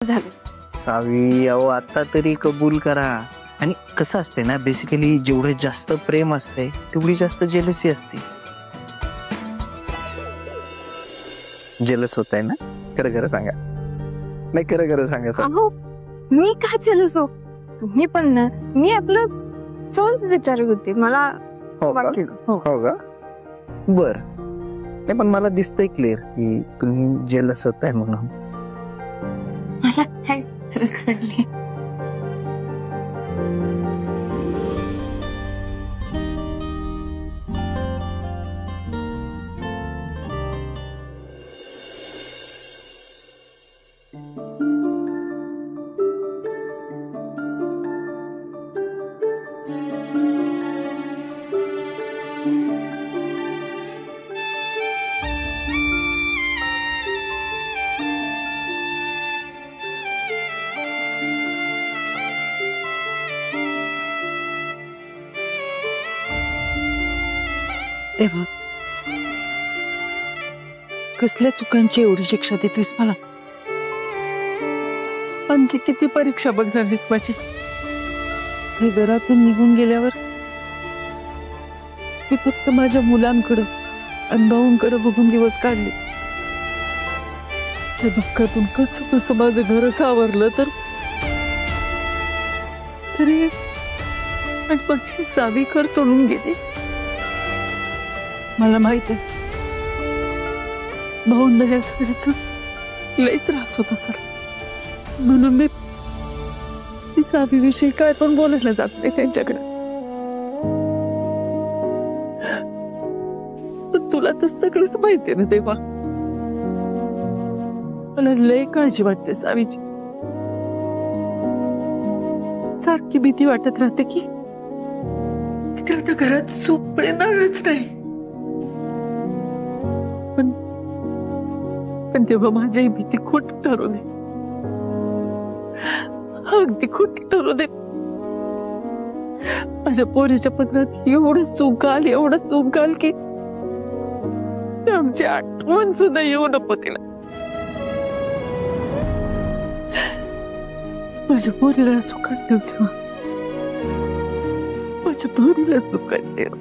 झालं. सावी अहो आता तरी कबूल करा. आणि कसं असते ना, बेसिकली जेवढे जास्त प्रेम असते तेवढी जास्त जेलसी असते. जेलस होत आहे ना? खरं खरं सांगा. नाही खरं खरं सांगा सर. अहो मी का जेलस हो? तुम्ही पण ना, मी आपलं सहज विचारत होते. मला हो का? वाटलं. हो का? बर. नाही पण मला दिसतंय क्लिअर की तुम्ही जेलस होताय म्हणून. मला काय गरज पडली? देवा, कसल्या चुकांची एवढी शिक्षा देतोयस मला? आणखी किती परीक्षा बघणारीस माझी? हे घरातून निघून गेल्यावर मी फक्त माझ्या मुलांकडे आणि भाऊंकडे बघून दिवस काढले. त्या दुःखातून कसं कसं माझं घर सावरलं तरी आणि माझी सावी घर सोडून गेली. मला माहित आहे भाऊंना या सगळ्याचा लई त्रास होत असेल, म्हणून मी सावीविषयी काय पण बोलायला जात नाही त्यांच्याकडे. पण तुला तर सगळंच माहितीये ना देवा. मला लई काळजी वाटते सावीची. सारखी भीती वाटत राहते की तिला तर घरात झोप येणारच नाही. पण तेव्हा माझी भीती खोटी ठरू दे, अगदी खोटी ठरू दे. माझ्या पोरीच्या पत्रात एवढं सुख घाल की आमची आठवण सुद्धा येऊ नको तिला. माझ्या पोरीला सुखात ठेव, माझ्या पोरीला सुखात ठेव.